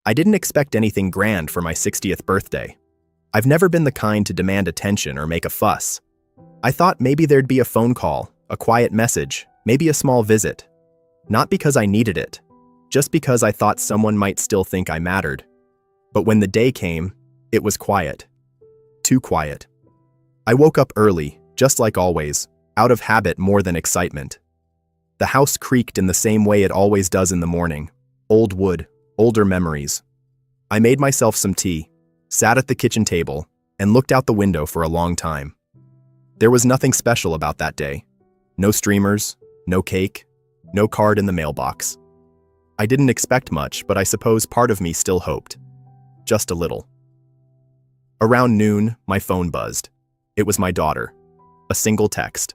I didn't expect anything grand for my 60th birthday. I've never been the kind to demand attention or make a fuss. I thought maybe there'd be a phone call, a quiet message, maybe a small visit. Not because I needed it, just because I thought someone might still think I mattered. But when the day came, it was quiet. Too quiet. I woke up early, just like always, out of habit more than excitement. The house creaked in the same way it always does in the morning. Old wood, older memories. I made myself some tea, sat at the kitchen table, and looked out the window for a long time. There was nothing special about that day. No streamers, no cake, no card in the mailbox. I didn't expect much, but I suppose part of me still hoped. Just a little. Around noon, my phone buzzed. It was my daughter. A single text.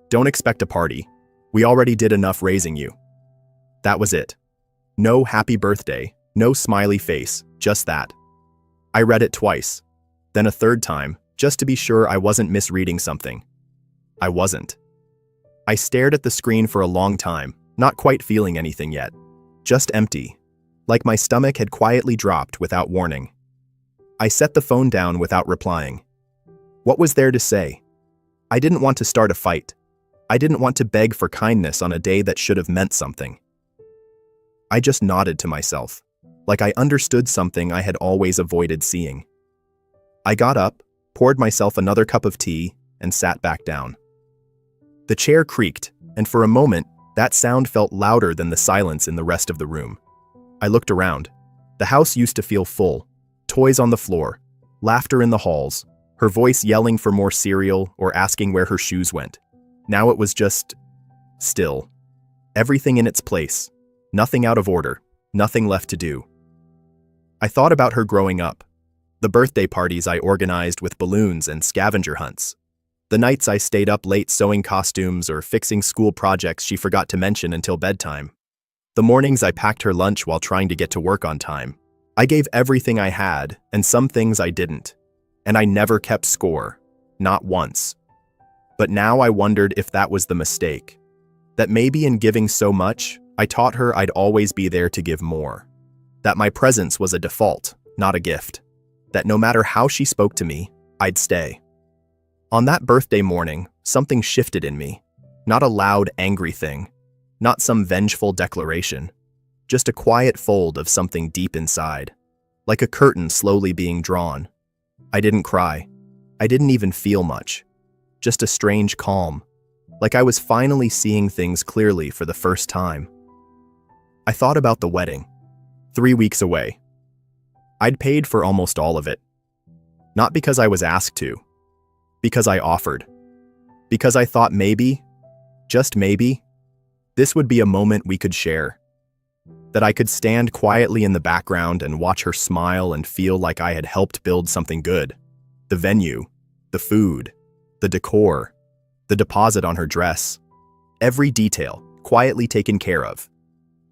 "Don't expect a party. We already did enough raising you." That was it. No happy birthday, no smiley face, just that. I read it twice, then a third time, just to be sure I wasn't misreading something. I wasn't. I stared at the screen for a long time, not quite feeling anything yet. Just empty, like my stomach had quietly dropped without warning. I set the phone down without replying. What was there to say? I didn't want to start a fight. I didn't want to beg for kindness on a day that should have meant something. I just nodded to myself, like I understood something I had always avoided seeing. I got up, poured myself another cup of tea, and sat back down. The chair creaked, and for a moment, that sound felt louder than the silence in the rest of the room. I looked around. The house used to feel full. Toys on the floor, laughter in the halls, her voice yelling for more cereal or asking where her shoes went. Now it was just still. Everything in its place. Nothing out of order. Nothing left to do. I thought about her growing up. The birthday parties I organized with balloons and scavenger hunts. The nights I stayed up late sewing costumes or fixing school projects she forgot to mention until bedtime. The mornings I packed her lunch while trying to get to work on time. I gave everything I had, and some things I didn't. And I never kept score. Not once. But now I wondered if that was the mistake. That maybe in giving so much, I taught her I'd always be there to give more. That my presence was a default, not a gift. That no matter how she spoke to me, I'd stay. On that birthday morning, something shifted in me. Not a loud, angry thing. Not some vengeful declaration. Just a quiet fold of something deep inside. Like a curtain slowly being drawn. I didn't cry. I didn't even feel much. Just a strange calm. Like I was finally seeing things clearly for the first time. I thought about the wedding. 3 weeks away. I'd paid for almost all of it. Not because I was asked to. Because I offered. Because I thought maybe, just maybe, this would be a moment we could share. That I could stand quietly in the background and watch her smile and feel like I had helped build something good. The venue, the food, the decor, the deposit on her dress. Every detail, quietly taken care of.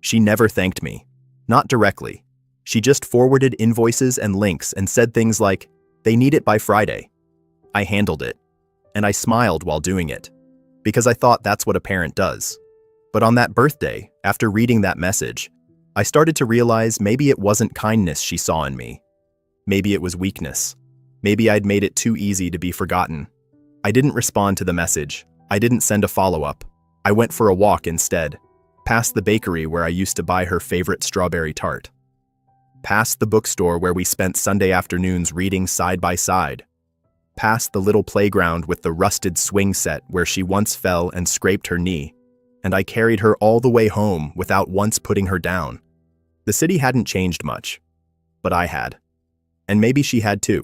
She never thanked me. Not directly. She just forwarded invoices and links and said things like, "They need it by Friday." I handled it. And I smiled while doing it. Because I thought that's what a parent does. But on that birthday, after reading that message, I started to realize maybe it wasn't kindness she saw in me. Maybe it was weakness. Maybe I'd made it too easy to be forgotten. I didn't respond to the message. I didn't send a follow-up. I went for a walk instead. Past the bakery where I used to buy her favorite strawberry tart. Past the bookstore where we spent Sunday afternoons reading side by side. Past the little playground with the rusted swing set where she once fell and scraped her knee. And I carried her all the way home without once putting her down. The city hadn't changed much, but I had. And maybe she had too.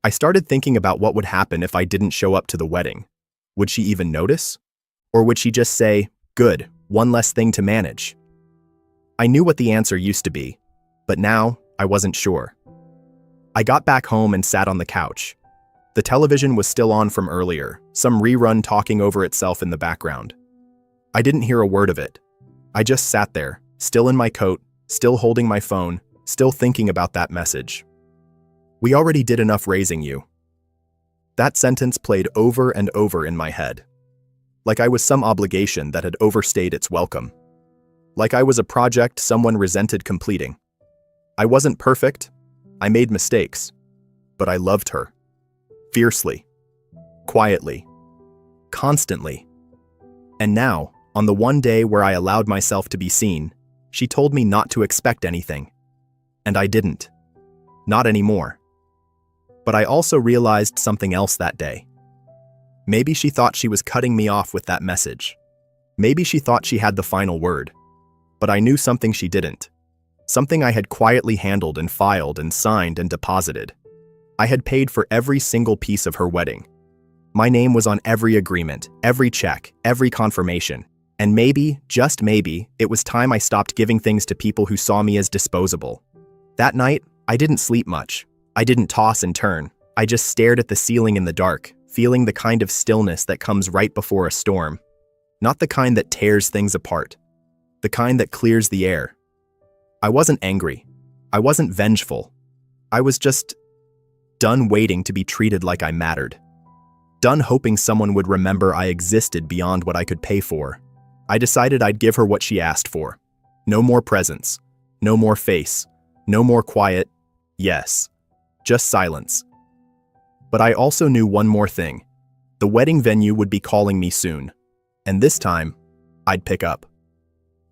I started thinking about what would happen if I didn't show up to the wedding. Would she even notice? Or would she just say, "Good, one less thing to manage"? I knew what the answer used to be, but now I wasn't sure. I got back home and sat on the couch. The television was still on from earlier, some rerun talking over itself in the background. I didn't hear a word of it. I just sat there, still in my coat, still holding my phone, still thinking about that message. "We already did enough raising you." That sentence played over and over in my head. Like I was some obligation that had overstayed its welcome. Like I was a project someone resented completing. I wasn't perfect. I made mistakes. But I loved her. Fiercely. Quietly. Constantly. And now, on the one day where I allowed myself to be seen, she told me not to expect anything. And I didn't. Not anymore. But I also realized something else that day. Maybe she thought she was cutting me off with that message. Maybe she thought she had the final word. But I knew something she didn't. Something I had quietly handled and filed and signed and deposited. I had paid for every single piece of her wedding. My name was on every agreement, every check, every confirmation. And maybe, just maybe, it was time I stopped giving things to people who saw me as disposable. That night, I didn't sleep much. I didn't toss and turn. I just stared at the ceiling in the dark, feeling the kind of stillness that comes right before a storm. Not the kind that tears things apart. The kind that clears the air. I wasn't angry. I wasn't vengeful. I was just done waiting to be treated like I mattered. Done hoping someone would remember I existed beyond what I could pay for. I decided I'd give her what she asked for. No more presents. No more face. No more quiet. Yes. Just silence. But I also knew one more thing. The wedding venue would be calling me soon. And this time, I'd pick up.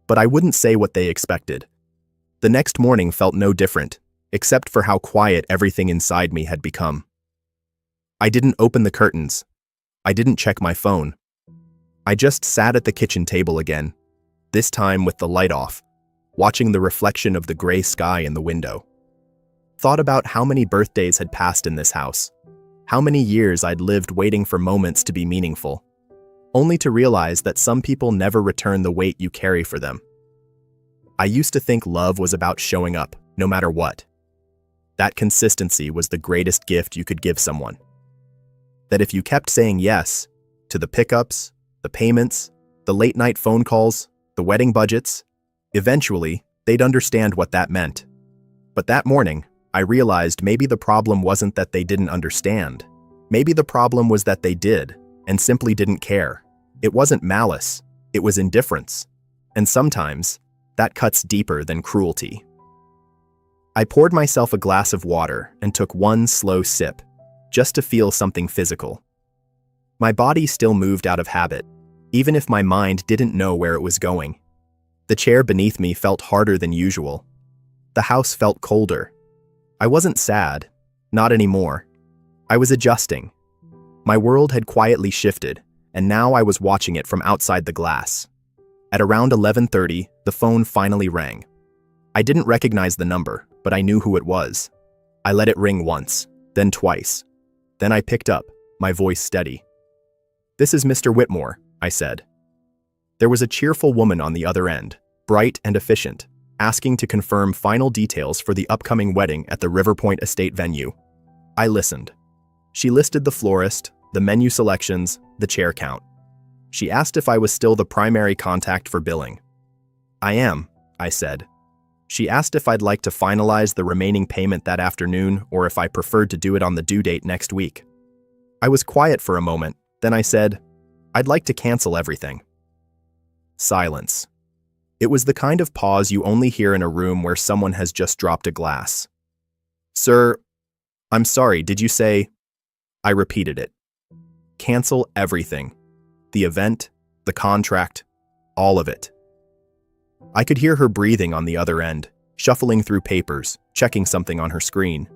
But I wouldn't say what they expected. The next morning felt no different, except for how quiet everything inside me had become. I didn't open the curtains. I didn't check my phone. I just sat at the kitchen table again, this time with the light off, watching the reflection of the gray sky in the window. Thought about how many birthdays had passed in this house, how many years I'd lived waiting for moments to be meaningful, only to realize that some people never return the weight you carry for them. I used to think love was about showing up, no matter what. That consistency was the greatest gift you could give someone. That if you kept saying yes to the pickups, the payments, the late-night phone calls, the wedding budgets, eventually, they'd understand what that meant. But that morning, I realized maybe the problem wasn't that they didn't understand. Maybe the problem was that they did, and simply didn't care. It wasn't malice, it was indifference. And sometimes, that cuts deeper than cruelty. I poured myself a glass of water and took one slow sip, just to feel something physical. My body still moved out of habit, even if my mind didn't know where it was going. The chair beneath me felt harder than usual. The house felt colder. I wasn't sad, not anymore. I was adjusting. My world had quietly shifted, and now I was watching it from outside the glass. At around 11:30, the phone finally rang. I didn't recognize the number, but I knew who it was. I let it ring once, then twice. Then I picked up, my voice steady. "This is Mr. Whitmore," I said. There was a cheerful woman on the other end, bright and efficient, asking to confirm final details for the upcoming wedding at the Riverpoint Estate venue. I listened. She listed the florist, the menu selections, the chair count. She asked if I was still the primary contact for billing. "I am," I said. She asked if I'd like to finalize the remaining payment that afternoon or if I preferred to do it on the due date next week. I was quiet for a moment, then I said, "I'd like to cancel everything." Silence. It was the kind of pause you only hear in a room where someone has just dropped a glass. "Sir, I'm sorry, did you say?" I repeated it. Cancel everything. The event, the contract, all of it. I could hear her breathing on the other end, shuffling through papers, checking something on her screen.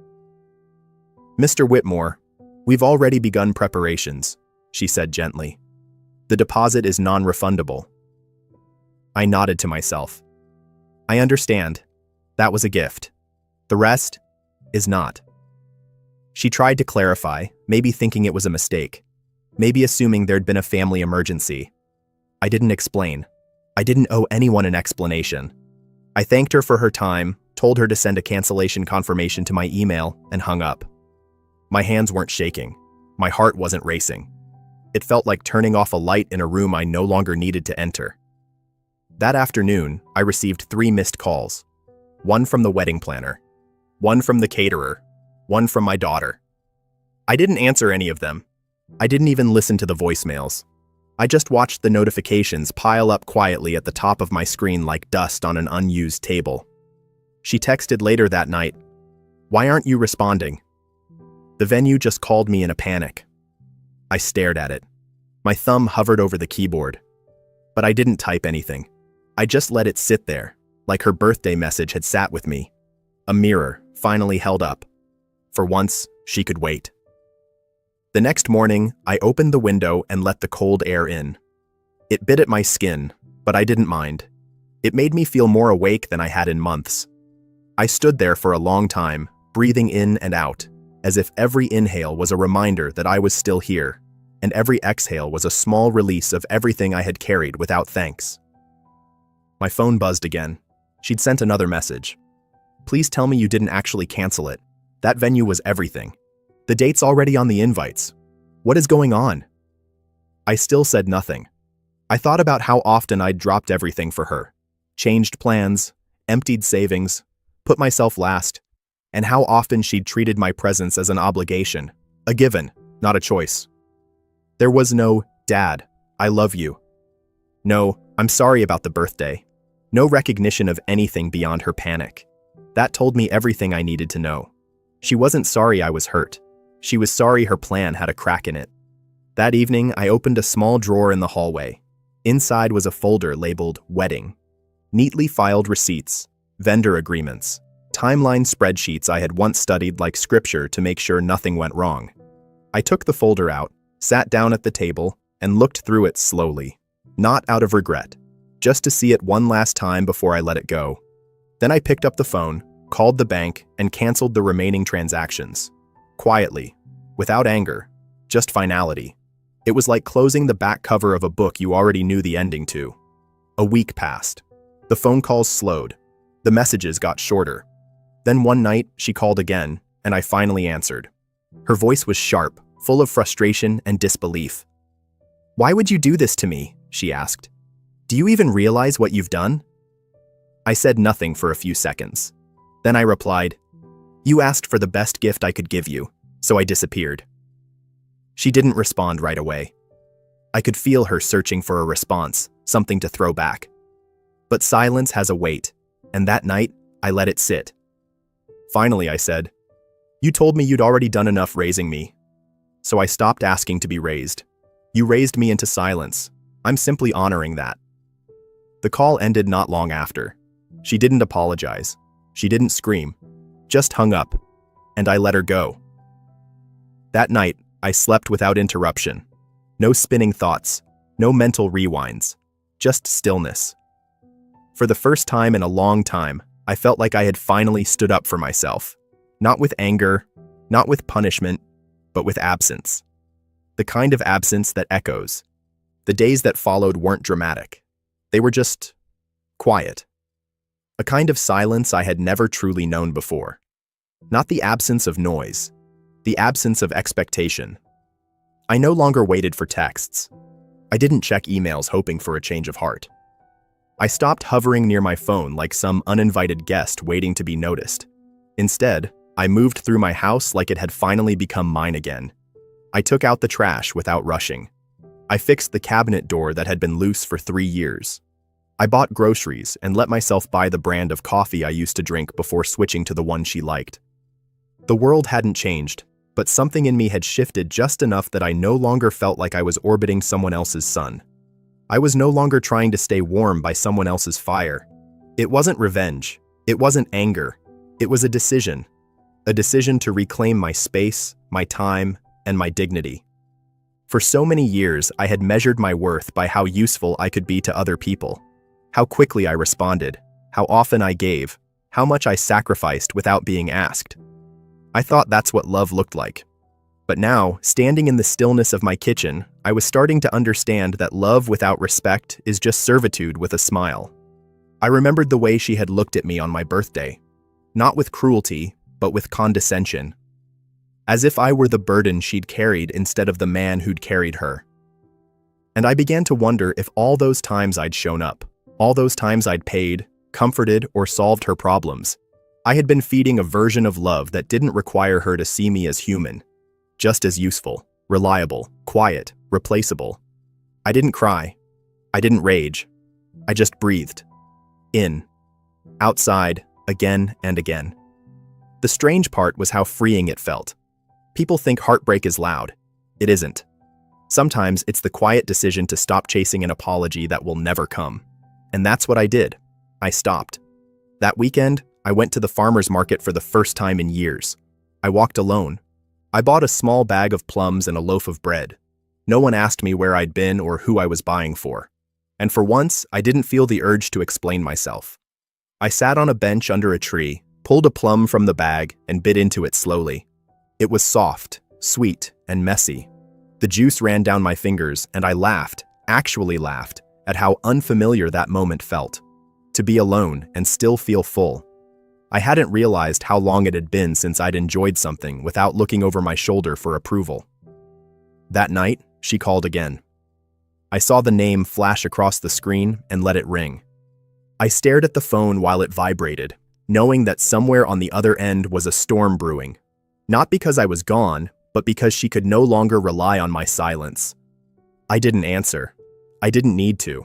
"Mr. Whitmore, we've already begun preparations," she said gently. "The deposit is non-refundable." I nodded to myself. I understand. That was a gift. The rest is not. She tried to clarify, maybe thinking it was a mistake, maybe assuming there'd been a family emergency. I didn't explain. I didn't owe anyone an explanation. I thanked her for her time, told her to send a cancellation confirmation to my email, and hung up. My hands weren't shaking. My heart wasn't racing. It felt like turning off a light in a room I no longer needed to enter. That afternoon, I received 3 missed calls. One from the wedding planner, one from the caterer, one from my daughter. I didn't answer any of them. I didn't even listen to the voicemails. I just watched the notifications pile up quietly at the top of my screen like dust on an unused table. She texted later that night, "Why aren't you responding?" The venue just called me in a panic. I stared at it. My thumb hovered over the keyboard. But I didn't type anything. I just let it sit there, like her birthday message had sat with me. A mirror, finally held up. For once, she could wait. The next morning, I opened the window and let the cold air in. It bit at my skin, but I didn't mind. It made me feel more awake than I had in months. I stood there for a long time, breathing in and out, as if every inhale was a reminder that I was still here, and every exhale was a small release of everything I had carried without thanks. My phone buzzed again. She'd sent another message. "Please tell me you didn't actually cancel it. That venue was everything. The date's already on the invites. What is going on?" I still said nothing. I thought about how often I'd dropped everything for her, changed plans, emptied savings, put myself last, and how often she'd treated my presence as an obligation, a given, not a choice. There was no, "Dad, I love you." No, "I'm sorry about the birthday." No recognition of anything beyond her panic. That told me everything I needed to know. She wasn't sorry I was hurt. She was sorry her plan had a crack in it. That evening, I opened a small drawer in the hallway. Inside was a folder labeled "Wedding." Neatly filed receipts, vendor agreements, timeline spreadsheets I had once studied like scripture to make sure nothing went wrong. I took the folder out, sat down at the table, and looked through it slowly. Not out of regret, just to see it one last time before I let it go. Then I picked up the phone, called the bank, and canceled the remaining transactions. Quietly, without anger, just finality. It was like closing the back cover of a book you already knew the ending to. A week passed. The phone calls slowed. The messages got shorter. Then one night, she called again, and I finally answered. Her voice was sharp, full of frustration and disbelief. "Why would you do this to me?" she asked. "Do you even realize what you've done?" I said nothing for a few seconds. Then I replied, "You asked for the best gift I could give you, so I disappeared." She didn't respond right away. I could feel her searching for a response, something to throw back. But silence has a weight, and that night, I let it sit. Finally, I said, "You told me you'd already done enough raising me. So I stopped asking to be raised. You raised me into silence. I'm simply honoring that." The call ended not long after. She didn't apologize. She didn't scream. Just hung up. And I let her go. That night, I slept without interruption. No spinning thoughts. No mental rewinds. Just stillness. For the first time in a long time, I felt like I had finally stood up for myself. Not with anger, not with punishment, but with absence. The kind of absence that echoes. The days that followed weren't dramatic. They were just quiet. A kind of silence I had never truly known before. Not the absence of noise, the absence of expectation. I no longer waited for texts. I didn't check emails hoping for a change of heart. I stopped hovering near my phone like some uninvited guest waiting to be noticed. Instead, I moved through my house like it had finally become mine again. I took out the trash without rushing. I fixed the cabinet door that had been loose for 3 years. I bought groceries and let myself buy the brand of coffee I used to drink before switching to the one she liked. The world hadn't changed, but something in me had shifted just enough that I no longer felt like I was orbiting someone else's sun. I was no longer trying to stay warm by someone else's fire. It wasn't revenge. It wasn't anger. It was a decision. A decision to reclaim my space, my time, and my dignity. For so many years, I had measured my worth by how useful I could be to other people. How quickly I responded, how often I gave, how much I sacrificed without being asked. I thought that's what love looked like. But now, standing in the stillness of my kitchen, I was starting to understand that love without respect is just servitude with a smile. I remembered the way she had looked at me on my birthday. Not with cruelty, but with condescension. As if I were the burden she'd carried instead of the man who'd carried her. And I began to wonder if all those times I'd shown up, all those times I'd paid, comforted, or solved her problems, I had been feeding a version of love that didn't require her to see me as human, just as useful, reliable, quiet, replaceable. I didn't cry. I didn't rage. I just breathed. In. Outside, again and again. The strange part was how freeing it felt. People think heartbreak is loud. It isn't. Sometimes it's the quiet decision to stop chasing an apology that will never come. And that's what I did. I stopped. That weekend, I went to the farmer's market for the first time in years. I walked alone. I bought a small bag of plums and a loaf of bread. No one asked me where I'd been or who I was buying for. And for once, I didn't feel the urge to explain myself. I sat on a bench under a tree, pulled a plum from the bag, and bit into it slowly. It was soft, sweet, and messy. The juice ran down my fingers, and I laughed, actually laughed, at how unfamiliar that moment felt. To be alone and still feel full. I hadn't realized how long it had been since I'd enjoyed something without looking over my shoulder for approval. That night, she called again. I saw the name flash across the screen and let it ring. I stared at the phone while it vibrated, knowing that somewhere on the other end was a storm brewing. Not because I was gone, but because she could no longer rely on my silence. I didn't answer. I didn't need to.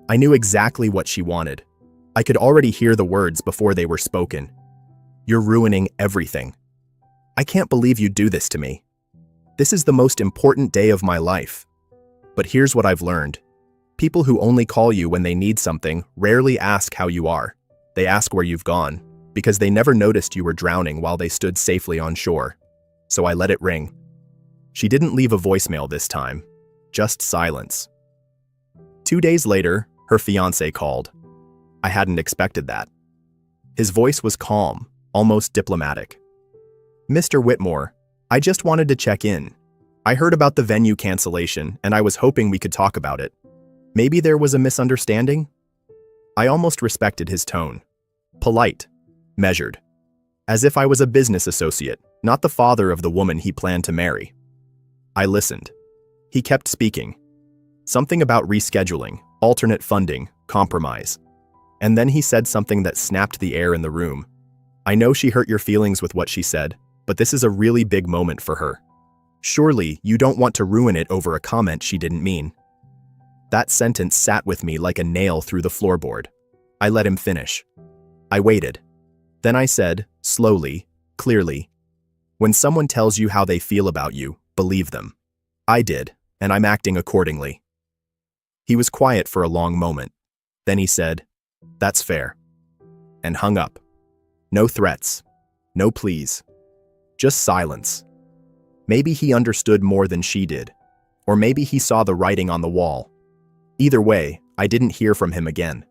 I knew exactly what she wanted. I could already hear the words before they were spoken. "You're ruining everything. I can't believe you do this to me. This is the most important day of my life." But here's what I've learned. People who only call you when they need something rarely ask how you are. They ask where you've gone, because they never noticed you were drowning while they stood safely on shore. So I let it ring. She didn't leave a voicemail this time, just silence. 2 days later, her fiancé called. I hadn't expected that. His voice was calm, almost diplomatic. "Mr. Whitmore, I just wanted to check in. I heard about the venue cancellation, and I was hoping we could talk about it. Maybe there was a misunderstanding?" I almost respected his tone. Polite, measured. As if I was a business associate, not the father of the woman he planned to marry. I listened. He kept speaking. Something about rescheduling, alternate funding, compromise. And then he said something that snapped the air in the room. "I know she hurt your feelings with what she said, but this is a really big moment for her. Surely you don't want to ruin it over a comment she didn't mean." That sentence sat with me like a nail through the floorboard. I let him finish. I waited. Then I said, slowly, clearly, "When someone tells you how they feel about you, believe them." I did, and I'm acting accordingly. He was quiet for a long moment. Then he said, "That's fair," and hung up. No threats, no pleas, just silence. Maybe he understood more than she did, or maybe he saw the writing on the wall. Either way, I didn't hear from him again.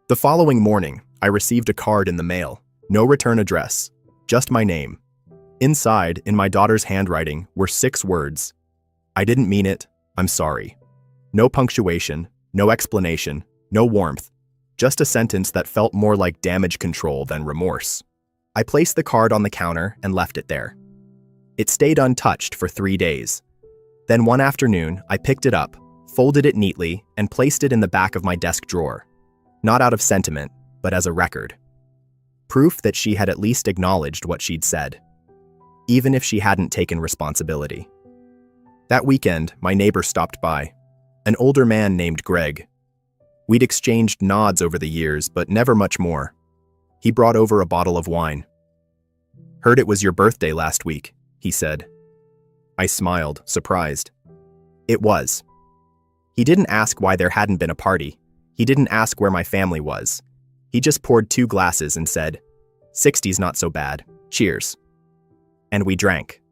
The following morning, I received a card in the mail, no return address, just my name. Inside, in my daughter's handwriting, were 6 words. "I didn't mean it, I'm sorry." No punctuation, no explanation, no warmth, just a sentence that felt more like damage control than remorse. I placed the card on the counter and left it there. It stayed untouched for 3 days. Then one afternoon, I picked it up, folded it neatly, and placed it in the back of my desk drawer. Not out of sentiment, but as a record. Proof that she had at least acknowledged what she'd said, even if she hadn't taken responsibility. That weekend, my neighbor stopped by, an older man named Greg. We'd exchanged nods over the years, but never much more. He brought over a bottle of wine. "Heard it was your birthday last week," he said. I smiled, surprised. It was. He didn't ask why there hadn't been a party. He didn't ask where my family was. He just poured 2 glasses and said, "60's not so bad. Cheers." And we drank.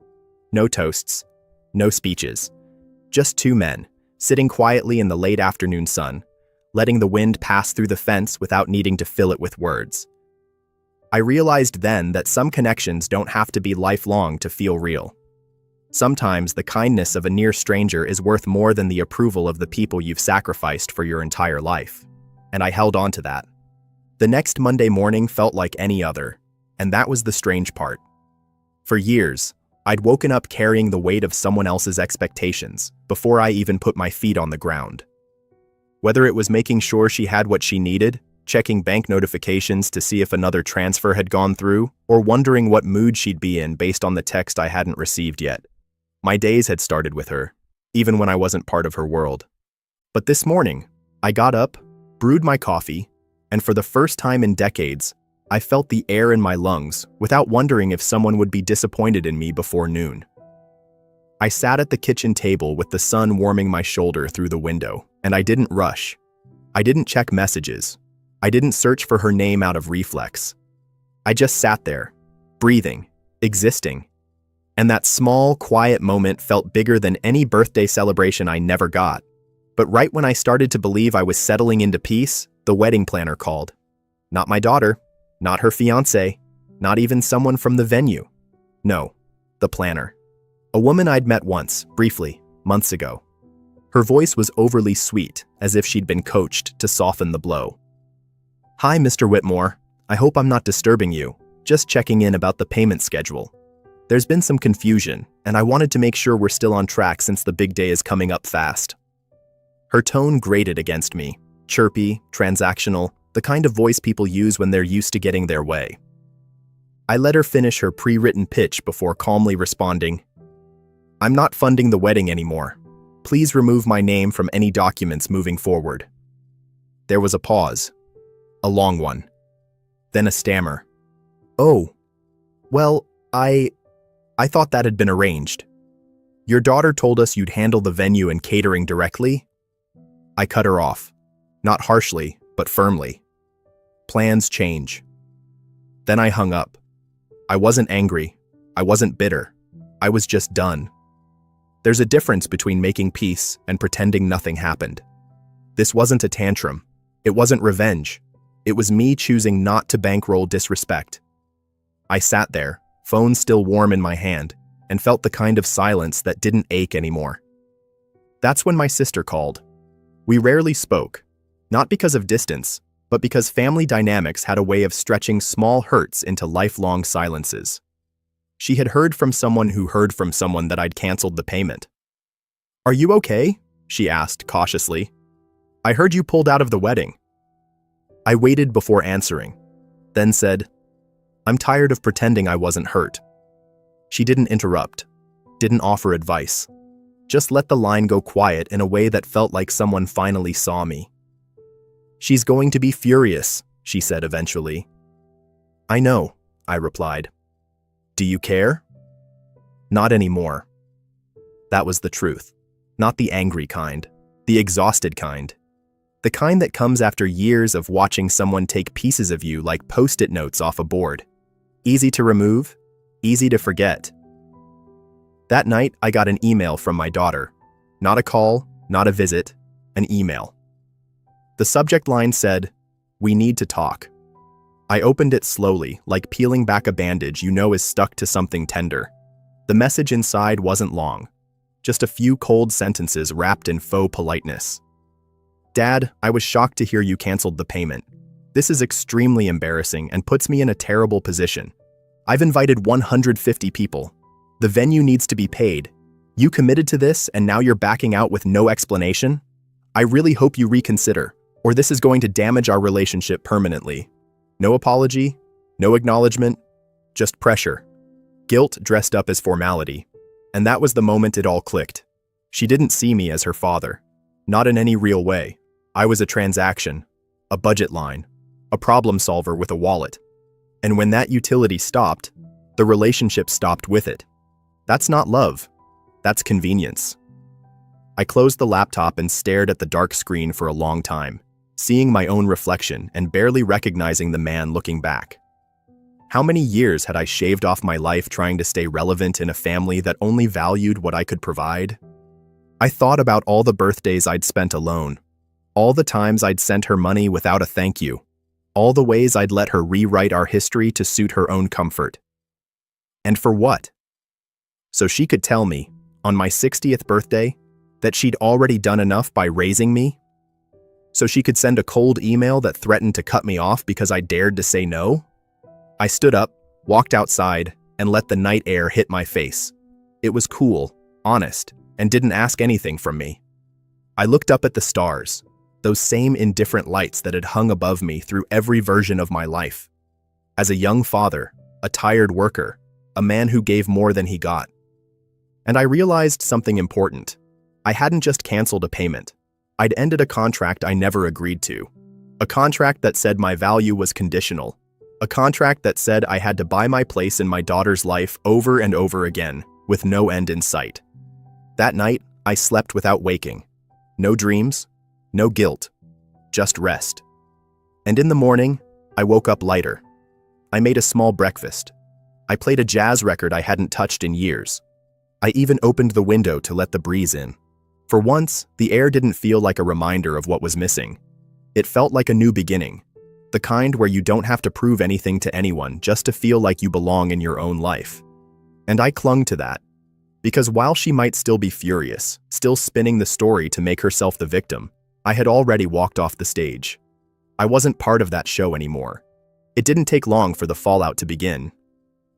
No toasts, no speeches. Just 2 men, sitting quietly in the late afternoon sun, letting the wind pass through the fence without needing to fill it with words. I realized then that some connections don't have to be lifelong to feel real. Sometimes the kindness of a near stranger is worth more than the approval of the people you've sacrificed for your entire life. And I held on to that. The next Monday morning felt like any other, and that was the strange part. For years, I'd woken up carrying the weight of someone else's expectations before I even put my feet on the ground. Whether it was making sure she had what she needed, checking bank notifications to see if another transfer had gone through, or wondering what mood she'd be in based on the text I hadn't received yet. My days had started with her, even when I wasn't part of her world. But this morning, I got up, brewed my coffee, and for the first time in decades, I felt the air in my lungs without wondering if someone would be disappointed in me before noon. I sat at the kitchen table with the sun warming my shoulder through the window, and I didn't rush. I didn't check messages. I didn't search for her name out of reflex. I just sat there, breathing, existing. And that small, quiet moment felt bigger than any birthday celebration I never got. But right when I started to believe I was settling into peace, the wedding planner called. Not my daughter, not her fiancé, not even someone from the venue. No, the planner. A woman I'd met once, briefly, months ago. Her voice was overly sweet, as if she'd been coached to soften the blow. "Hi, Mr. Whitmore. I hope I'm not disturbing you. Just checking in about the payment schedule. There's been some confusion, and I wanted to make sure we're still on track since the big day is coming up fast." Her tone grated against me, chirpy, transactional, the kind of voice people use when they're used to getting their way. I let her finish her pre-written pitch before calmly responding, "I'm not funding the wedding anymore. Please remove my name from any documents moving forward." There was a pause. A long one. Then a stammer. "Oh, well, I thought that had been arranged. Your daughter told us you'd handle the venue and catering directly?" I cut her off. Not harshly, but firmly. Plans change. Then I hung up. I wasn't angry. I wasn't bitter. I was just done. There's a difference between making peace and pretending nothing happened. This wasn't a tantrum. It wasn't revenge. It was me choosing not to bankroll disrespect. I sat there, phone still warm in my hand, and felt the kind of silence that didn't ache anymore. That's when my sister called. We rarely spoke, not because of distance, but because family dynamics had a way of stretching small hurts into lifelong silences. She had heard from someone who heard from someone that I'd canceled the payment. "Are you okay?" she asked cautiously. "I heard you pulled out of the wedding." I waited before answering, then said, "I'm tired of pretending I wasn't hurt." She didn't interrupt, didn't offer advice, just let the line go quiet in a way that felt like someone finally saw me. "She's going to be furious," she said eventually. "I know," I replied. "Do you care?" "Not anymore." That was the truth. Not the angry kind, the exhausted kind. The kind that comes after years of watching someone take pieces of you like Post-it notes off a board. Easy to remove, easy to forget. That night, I got an email from my daughter. Not a call, not a visit, an email. The subject line said, "We need to talk." I opened it slowly, like peeling back a bandage you know is stuck to something tender. The message inside wasn't long, just a few cold sentences wrapped in faux politeness. "Dad, I was shocked to hear you canceled the payment. This is extremely embarrassing and puts me in a terrible position. I've invited 150 people. The venue needs to be paid. You committed to this and now you're backing out with no explanation? I really hope you reconsider, or this is going to damage our relationship permanently." No apology, no acknowledgement, just pressure. Guilt dressed up as formality. And that was the moment it all clicked. She didn't see me as her father. Not in any real way. I was a transaction, a budget line, a problem solver with a wallet. And when that utility stopped, the relationship stopped with it. That's not love. That's convenience. I closed the laptop and stared at the dark screen for a long time, seeing my own reflection and barely recognizing the man looking back. How many years had I shaved off my life trying to stay relevant in a family that only valued what I could provide? I thought about all the birthdays I'd spent alone, all the times I'd sent her money without a thank you, all the ways I'd let her rewrite our history to suit her own comfort. And for what? So she could tell me, on my 60th birthday, that she'd already done enough by raising me? So she could send a cold email that threatened to cut me off because I dared to say no? I stood up, walked outside, and let the night air hit my face. It was cool, honest, and didn't ask anything from me. I looked up at the stars, those same indifferent lights that had hung above me through every version of my life. As a young father, a tired worker, a man who gave more than he got. And I realized something important. I hadn't just canceled a payment. I'd ended a contract I never agreed to. A contract that said my value was conditional. A contract that said I had to buy my place in my daughter's life over and over again, with no end in sight. That night, I slept without waking. No dreams, no guilt, just rest. And in the morning, I woke up lighter. I made a small breakfast. I played a jazz record I hadn't touched in years. I even opened the window to let the breeze in. For once, the air didn't feel like a reminder of what was missing. It felt like a new beginning, the kind where you don't have to prove anything to anyone just to feel like you belong in your own life. And I clung to that. Because while she might still be furious, still spinning the story to make herself the victim, I had already walked off the stage. I wasn't part of that show anymore. It didn't take long for the fallout to begin.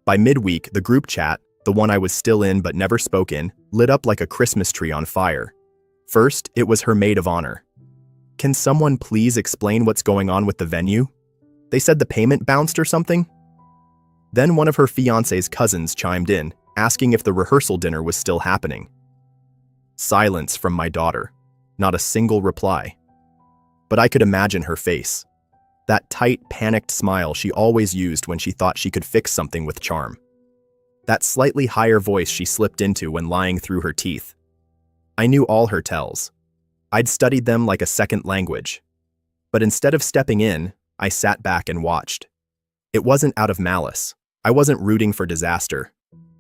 By midweek, the group chat, the one I was still in but never spoke in, lit up like a Christmas tree on fire. First, it was her maid of honor. "Can someone please explain what's going on with the venue? They said the payment bounced or something?" Then one of her fiancé's cousins chimed in, asking if the rehearsal dinner was still happening. Silence from my daughter. Not a single reply. But I could imagine her face. That tight, panicked smile she always used when she thought she could fix something with charm. That slightly higher voice she slipped into when lying through her teeth. I knew all her tells. I'd studied them like a second language. But instead of stepping in, I sat back and watched. It wasn't out of malice. I wasn't rooting for disaster.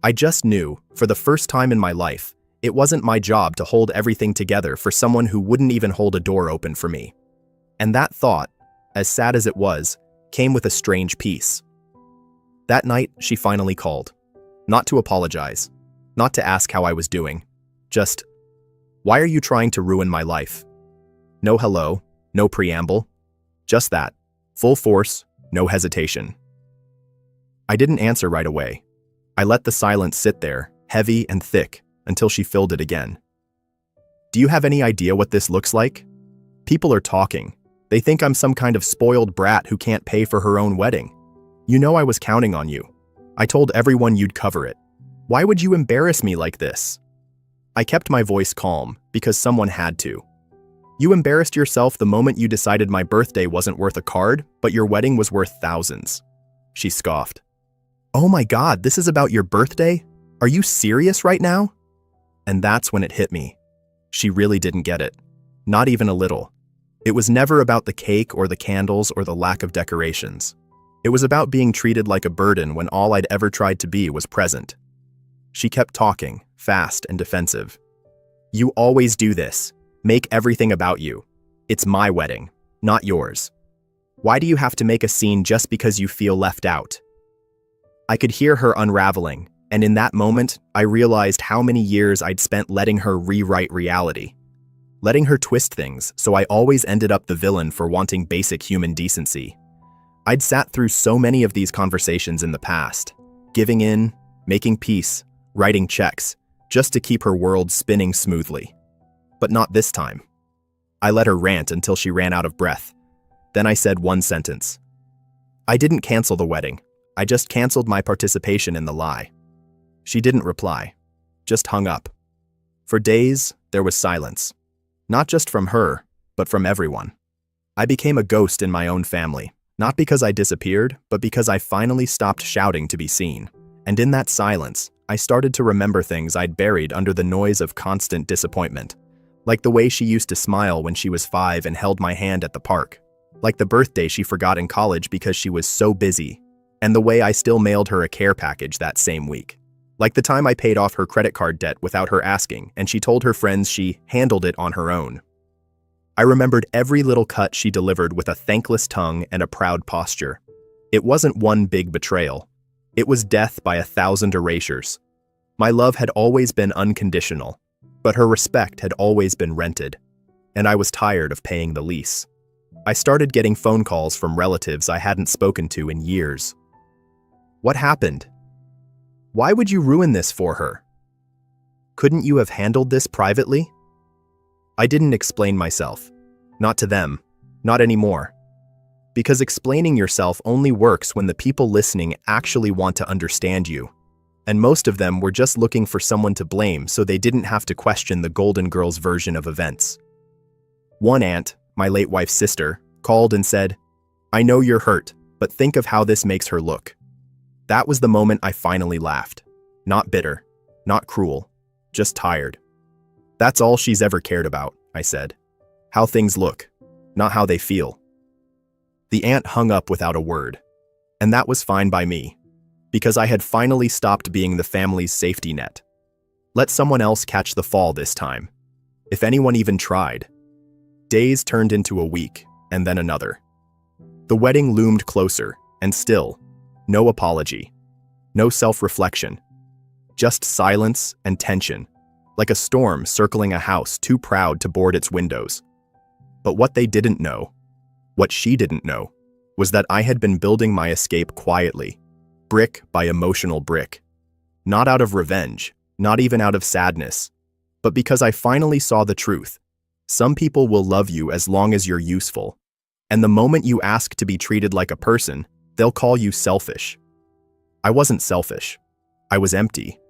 I just knew, for the first time in my life, it wasn't my job to hold everything together for someone who wouldn't even hold a door open for me. And that thought, as sad as it was, came with a strange peace. That night, she finally called. Not to apologize. Not to ask how I was doing. Just, "Why are you trying to ruin my life?" No hello, no preamble. Just that. Full force, no hesitation. I didn't answer right away. I let the silence sit there, heavy and thick, until she filled it again. "Do you have any idea what this looks like? People are talking. They think I'm some kind of spoiled brat who can't pay for her own wedding. You know I was counting on you. I told everyone you'd cover it. Why would you embarrass me like this?" I kept my voice calm, because someone had to. "You embarrassed yourself the moment you decided my birthday wasn't worth a card, but your wedding was worth thousands." She scoffed. "Oh my God, this is about your birthday? Are you serious right now?" And that's when it hit me. She really didn't get it. Not even a little. It was never about the cake or the candles or the lack of decorations. It was about being treated like a burden when all I'd ever tried to be was present. She kept talking, fast and defensive. "You always do this. Make everything about you. It's my wedding, not yours. Why do you have to make a scene just because you feel left out?" I could hear her unraveling, and in that moment, I realized how many years I'd spent letting her rewrite reality. Letting her twist things, so I always ended up the villain for wanting basic human decency. I'd sat through so many of these conversations in the past, giving in, making peace, writing checks, just to keep her world spinning smoothly. But not this time. I let her rant until she ran out of breath. Then I said one sentence. "I didn't cancel the wedding. I just canceled my participation in the lie." She didn't reply, just hung up. For days, there was silence. Not just from her, but from everyone. I became a ghost in my own family, not because I disappeared, but because I finally stopped shouting to be seen. And in that silence, I started to remember things I'd buried under the noise of constant disappointment. Like the way she used to smile when she was 5 and held my hand at the park. Like the birthday she forgot in college because she was so busy. And the way I still mailed her a care package that same week. Like the time I paid off her credit card debt without her asking, and she told her friends she handled it on her own. I remembered every little cut she delivered with a thankless tongue and a proud posture. It wasn't one big betrayal. It was death by 1,000 erasures. My love had always been unconditional, but her respect had always been rented, and I was tired of paying the lease. I started getting phone calls from relatives I hadn't spoken to in years. "What happened? Why would you ruin this for her? Couldn't you have handled this privately?" I didn't explain myself. Not to them. Not anymore. Because explaining yourself only works when the people listening actually want to understand you. And most of them were just looking for someone to blame so they didn't have to question the Golden Girls version of events. One aunt, my late wife's sister, called and said, "I know you're hurt. But think of how this makes her look. That was the moment I finally laughed. Not bitter, not cruel, just tired. That's all she's ever cared about, I said. How things look, not how they feel. The aunt hung up without a word. And that was fine by me, because I had finally stopped being the family's safety net. Let someone else catch the fall this time, if anyone even tried. Days turned into a week, and then another. The wedding loomed closer, and still, no apology, no self-reflection, just silence and tension, like a storm circling a house too proud to board its windows. But what they didn't know, what she didn't know, was that I had been building my escape quietly, brick by emotional brick. Not out of revenge, not even out of sadness, but because I finally saw the truth. Some people will love you as long as you're useful, and the moment you ask to be treated like a person, they'll call you selfish. I wasn't selfish. I was empty.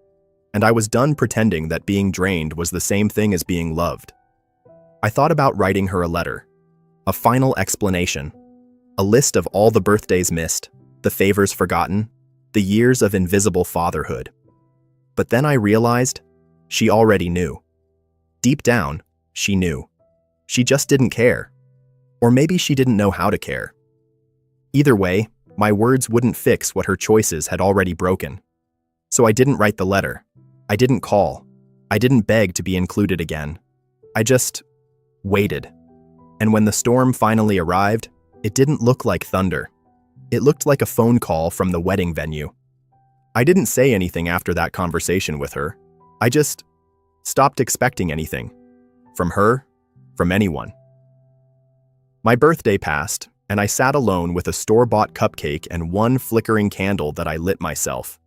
And I was done pretending that being drained was the same thing as being loved. I thought about writing her a letter, a final explanation, a list of all the birthdays missed, the favors forgotten, the years of invisible fatherhood. But then I realized she already knew. Deep down, she knew. She just didn't care. Or maybe she didn't know how to care. Either way, my words wouldn't fix what her choices had already broken. So I didn't write the letter. I didn't call. I didn't beg to be included again. I just waited. And when the storm finally arrived, it didn't look like thunder. It looked like a phone call from the wedding venue. I didn't say anything after that conversation with her. I just stopped expecting anything. From her, from anyone. My birthday passed, and I sat alone with a store-bought cupcake and one flickering candle that I lit myself.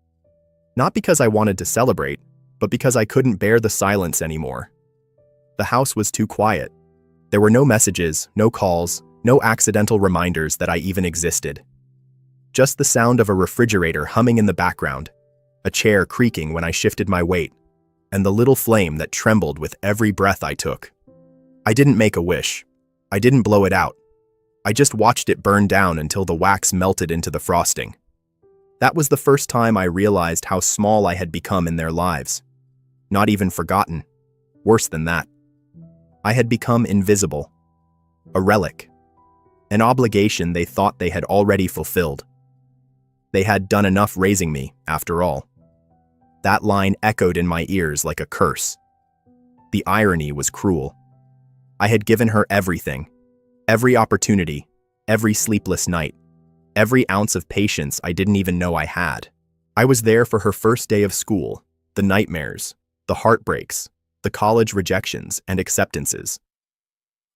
Not because I wanted to celebrate, but because I couldn't bear the silence anymore. The house was too quiet. There were no messages, no calls, no accidental reminders that I even existed. Just the sound of a refrigerator humming in the background, a chair creaking when I shifted my weight, and the little flame that trembled with every breath I took. I didn't make a wish. I didn't blow it out. I just watched it burn down until the wax melted into the frosting. That was the first time I realized how small I had become in their lives. Not even forgotten. Worse than that. I had become invisible. A relic. An obligation they thought they had already fulfilled. They had done enough raising me, after all. That line echoed in my ears like a curse. The irony was cruel. I had given her everything. Every opportunity. Every sleepless night. Every ounce of patience I didn't even know I had. I was there for her first day of school, the nightmares, the heartbreaks, the college rejections and acceptances.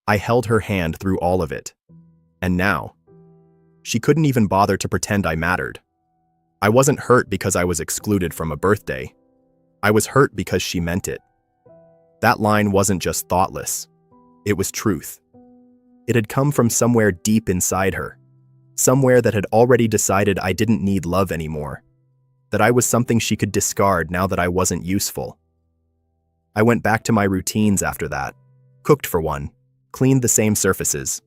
I held her hand through all of it. And now, she couldn't even bother to pretend I mattered. I wasn't hurt because I was excluded from a birthday. I was hurt because she meant it. That line wasn't just thoughtless. It was truth. It had come from somewhere deep inside her. Somewhere that had already decided I didn't need love anymore. That I was something she could discard now that I wasn't useful. I went back to my routines after that. Cooked for one. Cleaned the same surfaces.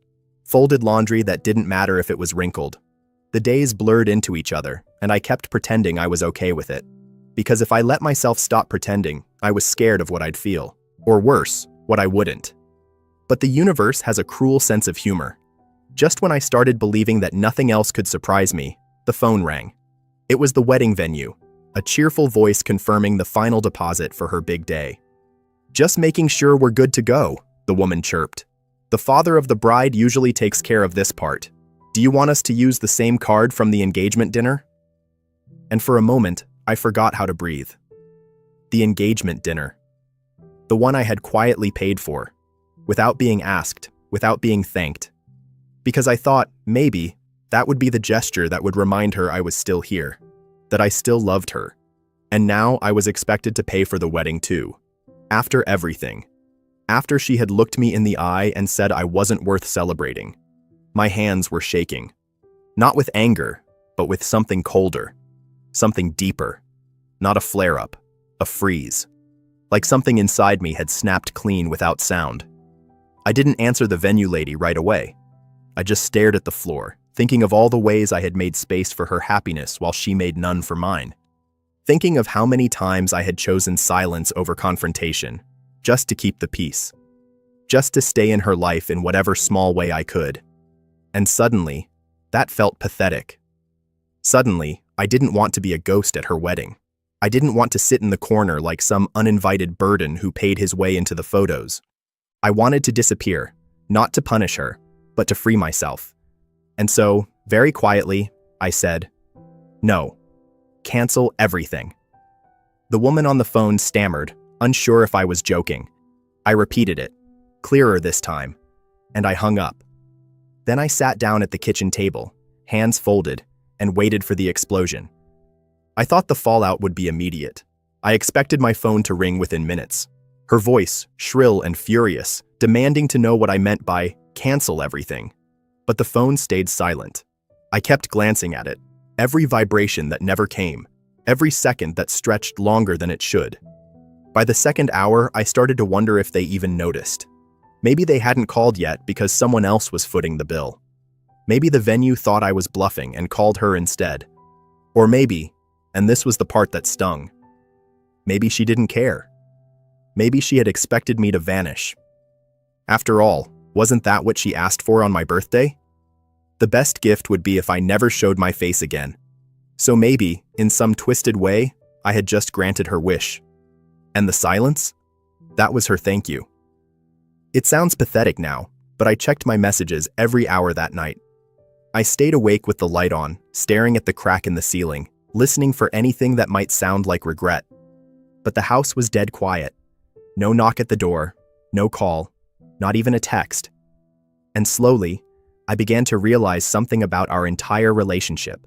Folded laundry that didn't matter if it was wrinkled. The days blurred into each other, and I kept pretending I was okay with it. Because if I let myself stop pretending, I was scared of what I'd feel. Or worse, what I wouldn't. But the universe has a cruel sense of humor. Just when I started believing that nothing else could surprise me, the phone rang. It was the wedding venue, a cheerful voice confirming the final deposit for her big day. "Just making sure we're good to go," the woman chirped. "The father of the bride usually takes care of this part. Do you want us to use the same card from the engagement dinner?" And for a moment, I forgot how to breathe. The engagement dinner. The one I had quietly paid for, without being asked, without being thanked. Because I thought, maybe, that would be the gesture that would remind her I was still here, that I still loved her. And now I was expected to pay for the wedding too. After everything. After she had looked me in the eye and said I wasn't worth celebrating. My hands were shaking. Not with anger, but with something colder. Something deeper. Not a flare-up, a freeze. Like something inside me had snapped clean without sound. I didn't answer the venue lady right away. I just stared at the floor, thinking of all the ways I had made space for her happiness while she made none for mine. Thinking of how many times I had chosen silence over confrontation, just to keep the peace. Just to stay in her life in whatever small way I could. And suddenly, that felt pathetic. Suddenly, I didn't want to be a ghost at her wedding. I didn't want to sit in the corner like some uninvited burden who paid his way into the photos. I wanted to disappear, not to punish her, but to free myself. And so, very quietly, I said, "No. Cancel everything." The woman on the phone stammered, unsure if I was joking. I repeated it, clearer this time, and I hung up. Then I sat down at the kitchen table, hands folded, and waited for the explosion. I thought the fallout would be immediate. I expected my phone to ring within minutes. Her voice, shrill and furious, demanding to know what I meant by cancel everything. But the phone stayed silent. I kept glancing at it, every vibration that never came, every second that stretched longer than it should. By the second hour, I started to wonder if they even noticed. Maybe they hadn't called yet because someone else was footing the bill. Maybe the venue thought I was bluffing and called her instead. Or maybe, and this was the part that stung, maybe she didn't care. Maybe she had expected me to vanish. After all, wasn't that what she asked for on my birthday? The best gift would be if I never showed my face again. So maybe, in some twisted way, I had just granted her wish. And the silence? That was her thank you. It sounds pathetic now, but I checked my messages every hour that night. I stayed awake with the light on, staring at the crack in the ceiling, listening for anything that might sound like regret. But the house was dead quiet. No knock at the door, no call, not even a text. And slowly, I began to realize something about our entire relationship,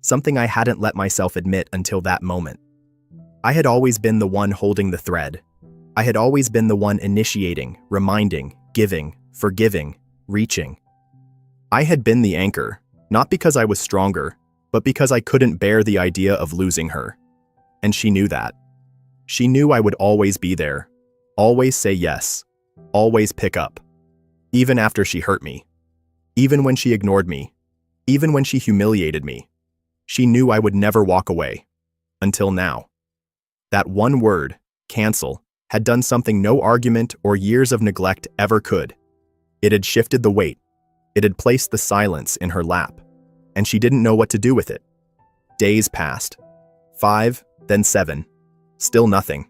something I hadn't let myself admit until that moment. I had always been the one holding the thread. I had always been the one initiating, reminding, giving, forgiving, reaching. I had been the anchor, not because I was stronger, but because I couldn't bear the idea of losing her. And she knew that. She knew I would always be there, always say yes, always pick up. Even after she hurt me. Even when she ignored me. Even when she humiliated me. She knew I would never walk away. Until now. That one word, cancel, had done something no argument or years of neglect ever could. It had shifted the weight. It had placed the silence in her lap. And she didn't know what to do with it. Days passed. 5, then 7. Still nothing.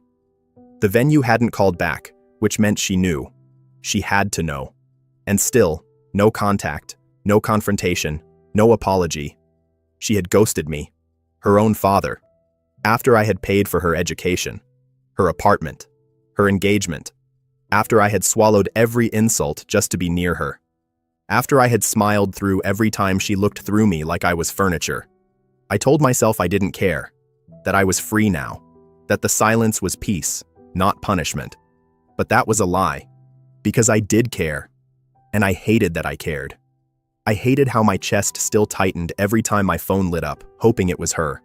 The venue hadn't called back, which meant she knew. She had to know. And still, no contact, no confrontation, no apology. She had ghosted me. Her own father. After I had paid for her education, her apartment, her engagement. After I had swallowed every insult just to be near her. After I had smiled through every time she looked through me like I was furniture. I told myself I didn't care, that I was free now, that the silence was peace, not punishment. But that was a lie, because I did care, and I hated that I cared. I hated how my chest still tightened every time my phone lit up, hoping it was her.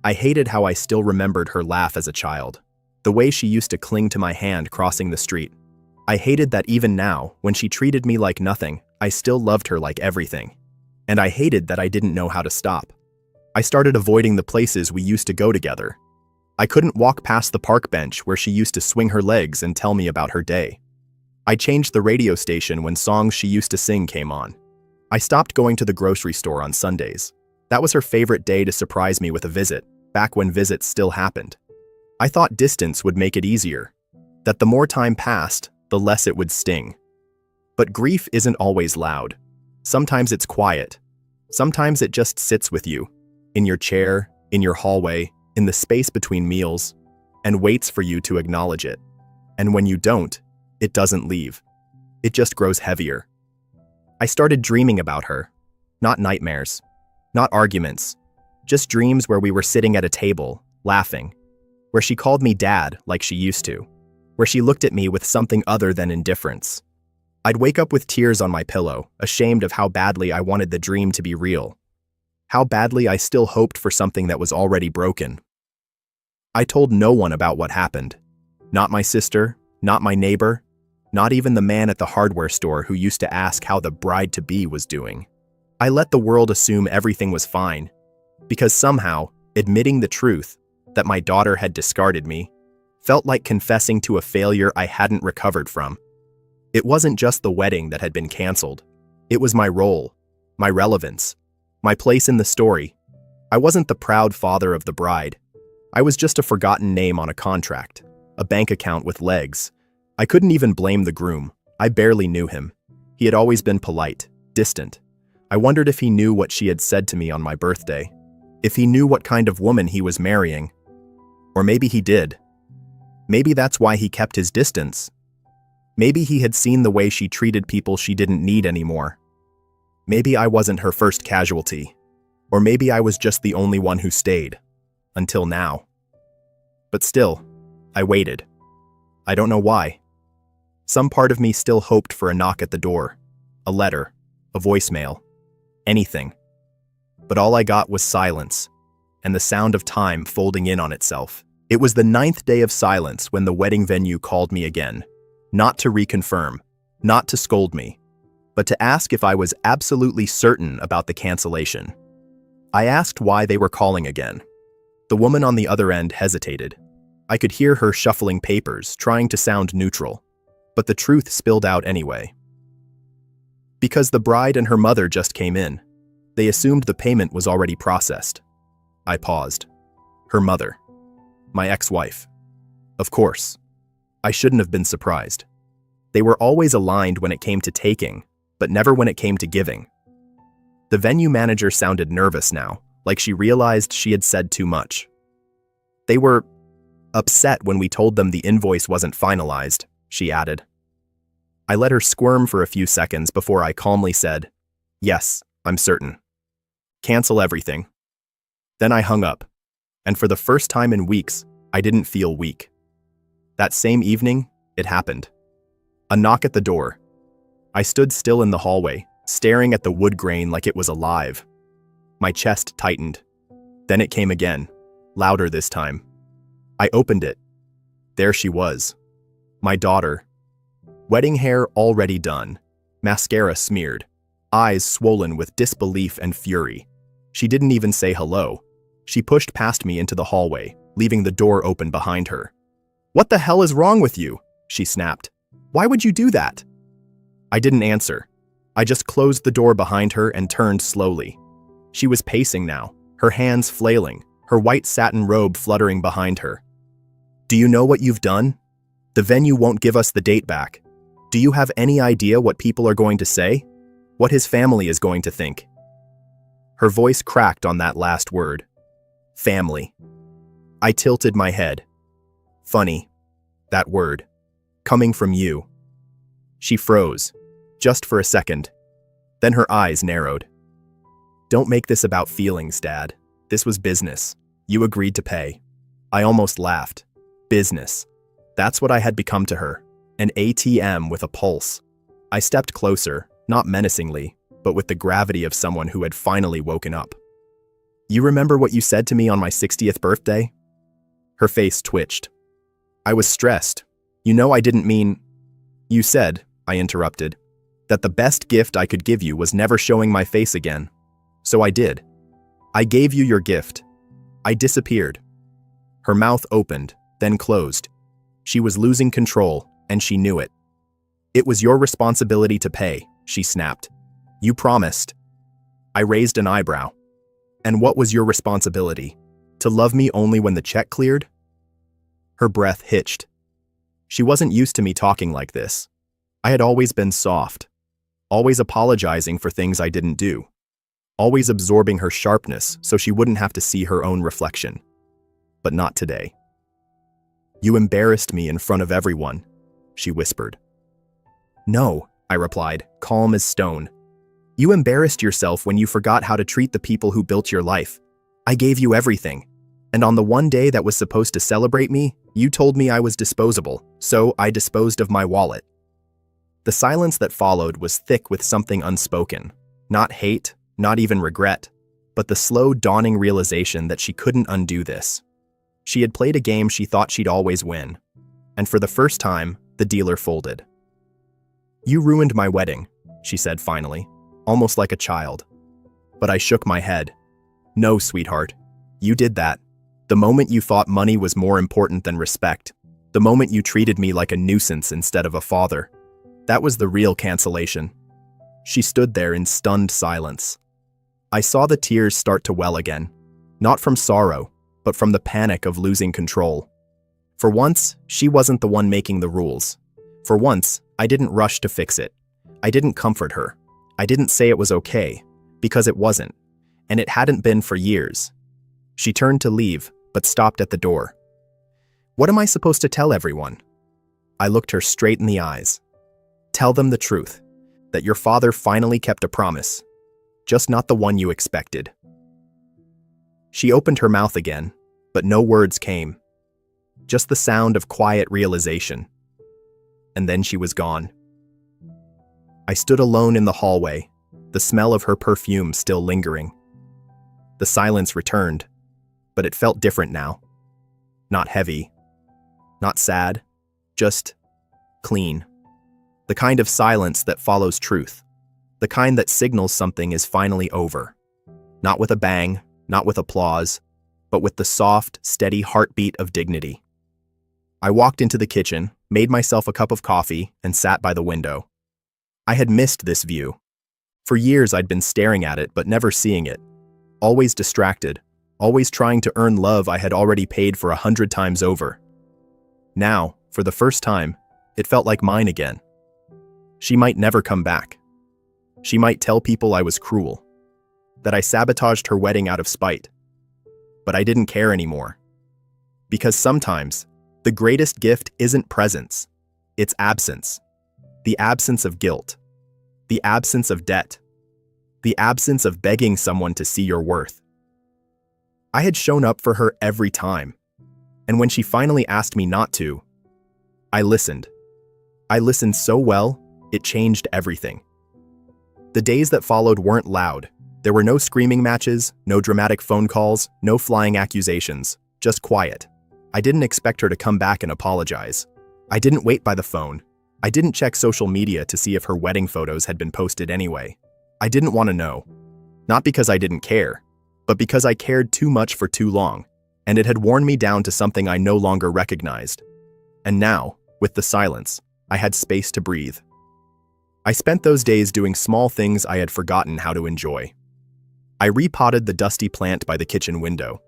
I hated how I still remembered her laugh as a child, the way she used to cling to my hand crossing the street. I hated that even now, when she treated me like nothing, I still loved her like everything. And I hated that I didn't know how to stop. I started avoiding the places we used to go together. I couldn't walk past the park bench where she used to swing her legs and tell me about her day. I changed the radio station when songs she used to sing came on. I stopped going to the grocery store on Sundays. That was her favorite day to surprise me with a visit, back when visits still happened. I thought distance would make it easier, that the more time passed, the less it would sting. But grief isn't always loud. Sometimes it's quiet. Sometimes it just sits with you, in your chair, in your hallway, in the space between meals, and waits for you to acknowledge it. And when you don't, it doesn't leave. It just grows heavier. I started dreaming about her. Not nightmares. Not arguments. Just dreams where we were sitting at a table, laughing. Where she called me dad like she used to. Where she looked at me with something other than indifference. I'd wake up with tears on my pillow, ashamed of how badly I wanted the dream to be real. How badly I still hoped for something that was already broken. I told no one about what happened. Not my sister, not my neighbor, not even the man at the hardware store who used to ask how the bride-to-be was doing. I let the world assume everything was fine, because somehow, admitting the truth, that my daughter had discarded me, felt like confessing to a failure I hadn't recovered from. It wasn't just the wedding that had been canceled. It was my role, my relevance, my place in the story. I wasn't the proud father of the bride. I was just a forgotten name on a contract, a bank account with legs. I couldn't even blame the groom. I barely knew him. He had always been polite, distant. I wondered if he knew what she had said to me on my birthday. If he knew what kind of woman he was marrying. Or maybe he did. Maybe that's why he kept his distance. Maybe he had seen the way she treated people she didn't need anymore. Maybe I wasn't her first casualty. Or maybe I was just the only one who stayed. Until now. But still, I waited. I don't know why. Some part of me still hoped for a knock at the door. A letter. A voicemail. Anything. But all I got was silence, and the sound of time folding in on itself. It was the 9th day of silence when the wedding venue called me again. Not to reconfirm, not to scold me, but to ask if I was absolutely certain about the cancellation. I asked why they were calling again. The woman on the other end hesitated. I could hear her shuffling papers, trying to sound neutral, but the truth spilled out anyway. Because the bride and her mother just came in. They assumed the payment was already processed. I paused. Her mother. My ex-wife. Of course. I shouldn't have been surprised. They were always aligned when it came to taking, but never when it came to giving. The venue manager sounded nervous now, like she realized she had said too much. They were upset when we told them the invoice wasn't finalized, she added. I let her squirm for a few seconds before I calmly said, "Yes, I'm certain. Cancel everything." Then I hung up, and for the first time in weeks, I didn't feel weak. That same evening, it happened. A knock at the door. I stood still in the hallway, staring at the wood grain like it was alive. My chest tightened. Then it came again, louder this time. I opened it. There she was. My daughter. Wedding hair already done, mascara smeared, eyes swollen with disbelief and fury. She didn't even say hello. She pushed past me into the hallway, leaving the door open behind her. "What the hell is wrong with you?" she snapped. "Why would you do that?" I didn't answer. I just closed the door behind her and turned slowly. She was pacing now, her hands flailing, her white satin robe fluttering behind her. "Do you know what you've done? The venue won't give us the date back. Do you have any idea what people are going to say? What his family is going to think?" Her voice cracked on that last word. Family. I tilted my head. Funny. That word. Coming from you. She froze, just for a second. Then her eyes narrowed. "Don't make this about feelings, Dad. This was business. You agreed to pay." I almost laughed. Business. That's what I had become to her. An ATM with a pulse. I stepped closer, not menacingly, but with the gravity of someone who had finally woken up. "You remember what you said to me on my 60th birthday?" Her face twitched. "I was stressed. You know I didn't mean—" "You said," I interrupted, "that the best gift I could give you was never showing my face again. So I did. I gave you your gift. I disappeared." Her mouth opened, then closed. She was losing control, and she knew it. "It was your responsibility to pay," she snapped. "You promised." I raised an eyebrow. "And what was your responsibility? To love me only when the check cleared?" Her breath hitched. She wasn't used to me talking like this. I had always been soft, always apologizing for things I didn't do, always absorbing her sharpness so she wouldn't have to see her own reflection. But not today. "You embarrassed me in front of everyone," she whispered. "No," I replied, calm as stone. "You embarrassed yourself when you forgot how to treat the people who built your life. I gave you everything. And on the one day that was supposed to celebrate me, you told me I was disposable, so I disposed of my wallet." The silence that followed was thick with something unspoken. Not hate, not even regret, but the slow dawning realization that she couldn't undo this. She had played a game she thought she'd always win. And for the first time, the dealer folded. "You ruined my wedding," she said finally, almost like a child. But I shook my head. No, sweetheart. You did that. The moment you thought money was more important than respect. The moment you treated me like a nuisance instead of a father. That was the real cancellation. She stood there in stunned silence. I saw the tears start to well again. Not from sorrow, but from the panic of losing control. For once, she wasn't the one making the rules. For once, I didn't rush to fix it. I didn't comfort her. I didn't say it was okay, because it wasn't, and it hadn't been for years. She turned to leave, but stopped at the door. What am I supposed to tell everyone? I looked her straight in the eyes. Tell them the truth, that your father finally kept a promise, just not the one you expected. She opened her mouth again, but no words came. Just the sound of quiet realization. And then she was gone. I stood alone in the hallway, the smell of her perfume still lingering. The silence returned, but it felt different now. Not heavy, not sad, just clean. The kind of silence that follows truth. The kind that signals something is finally over. Not with a bang, not with applause, but with the soft, steady heartbeat of dignity. I walked into the kitchen, made myself a cup of coffee, and sat by the window. I had missed this view. For years I'd been staring at it but never seeing it. Always distracted, always trying to earn love I had already paid for 100 times over. Now, for the first time, it felt like mine again. She might never come back. She might tell people I was cruel, that I sabotaged her wedding out of spite. But I didn't care anymore. Because sometimes, the greatest gift isn't presence, it's absence. The absence of guilt. The absence of debt. The absence of begging someone to see your worth. I had shown up for her every time. And when she finally asked me not to, I listened. I listened so well, it changed everything. The days that followed weren't loud. There were no screaming matches, no dramatic phone calls, no flying accusations, just quiet. I didn't expect her to come back and apologize. I didn't wait by the phone. I didn't check social media to see if her wedding photos had been posted anyway. I didn't want to know. Not because I didn't care, but because I cared too much for too long, and it had worn me down to something I no longer recognized. And now, with the silence, I had space to breathe. I spent those days doing small things I had forgotten how to enjoy. I repotted the dusty plant by the kitchen window.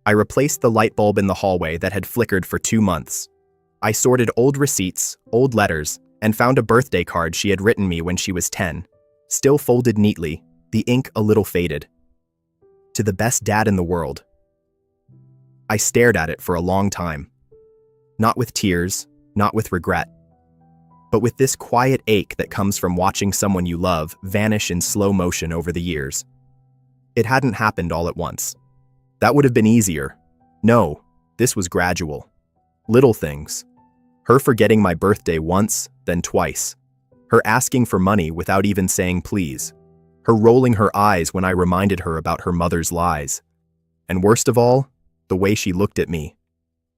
I replaced the light bulb in the hallway that had flickered for 2 months. I sorted old receipts, old letters, and found a birthday card she had written me when she was 10, still folded neatly, the ink a little faded. To the best dad in the world. I stared at it for a long time. Not with tears, not with regret, but with this quiet ache that comes from watching someone you love vanish in slow motion over the years. It hadn't happened all at once. That would have been easier. No, this was gradual. Little things. Her forgetting my birthday once, then twice. Her asking for money without even saying please. Her rolling her eyes when I reminded her about her mother's lies. And worst of all, the way she looked at me.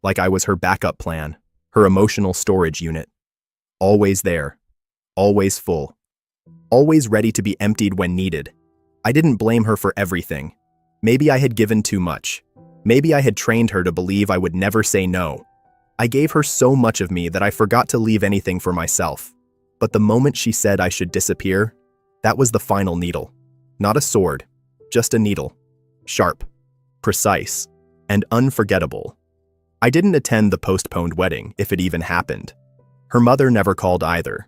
Like I was her backup plan, her emotional storage unit. Always there. Always full. Always ready to be emptied when needed. I didn't blame her for everything. Maybe I had given too much. Maybe I had trained her to believe I would never say no. I gave her so much of me that I forgot to leave anything for myself. But the moment she said I should disappear, that was the final needle. Not a sword, just a needle. Sharp, precise, and unforgettable. I didn't attend the postponed wedding, if it even happened. Her mother never called either.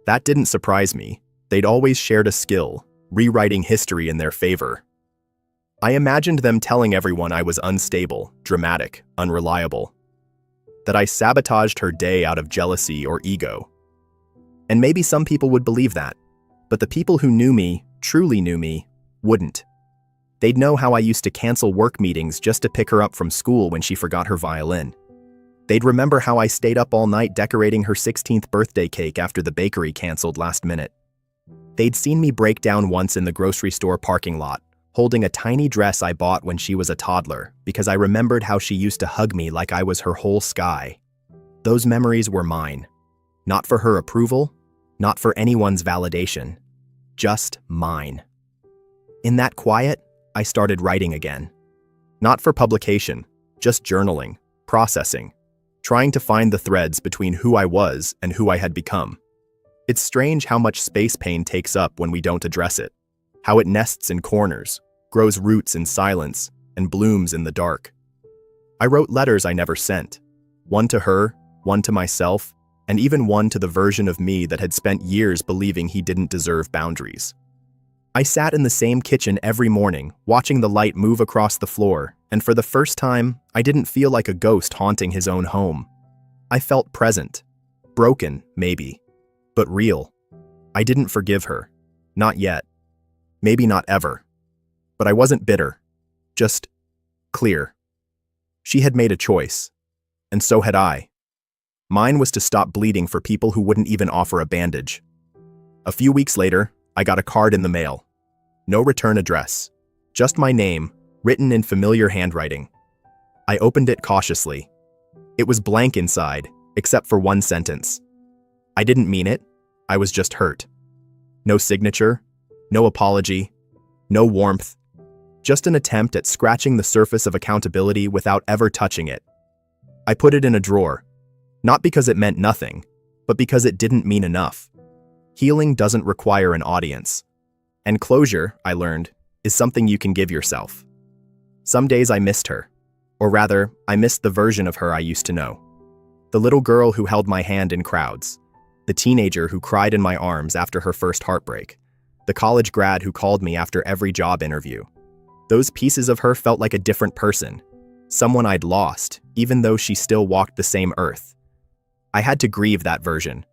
That didn't surprise me. They'd always shared a skill, rewriting history in their favor. I imagined them telling everyone I was unstable, dramatic, unreliable. That I sabotaged her day out of jealousy or ego. And maybe some people would believe that, but the people who knew me, truly knew me, wouldn't. They'd know how I used to cancel work meetings just to pick her up from school when she forgot her violin. They'd remember how I stayed up all night decorating her 16th birthday cake after the bakery canceled last minute. They'd seen me break down once in the grocery store parking lot, holding a tiny dress I bought when she was a toddler because I remembered how she used to hug me like I was her whole sky. Those memories were mine. Not for her approval, not for anyone's validation. Just mine. In that quiet, I started writing again. Not for publication, just journaling, processing, trying to find the threads between who I was and who I had become. It's strange how much space pain takes up when we don't address it, how it nests in corners, grows roots in silence, and blooms in the dark. I wrote letters I never sent, one to her, one to myself, and even one to the version of me that had spent years believing he didn't deserve boundaries. I sat in the same kitchen every morning, watching the light move across the floor, and for the first time, I didn't feel like a ghost haunting his own home. I felt present. Broken, maybe, but real. I didn't forgive her. Not yet. Maybe not ever. But I wasn't bitter. Just clear. She had made a choice. And so had I. Mine was to stop bleeding for people who wouldn't even offer a bandage. A few weeks later, I got a card in the mail. No return address. Just my name, written in familiar handwriting. I opened it cautiously. It was blank inside, except for one sentence. I didn't mean it. I was just hurt. No signature, no apology, no warmth. Just an attempt at scratching the surface of accountability without ever touching it. I put it in a drawer, not because it meant nothing, but because it didn't mean enough. Healing doesn't require an audience. And closure, I learned, is something you can give yourself. Some days I missed her. Or rather, I missed the version of her I used to know. The little girl who held my hand in crowds. The teenager who cried in my arms after her first heartbreak. The college grad who called me after every job interview. Those pieces of her felt like a different person. Someone I'd lost, even though she still walked the same earth. I had to grieve that version.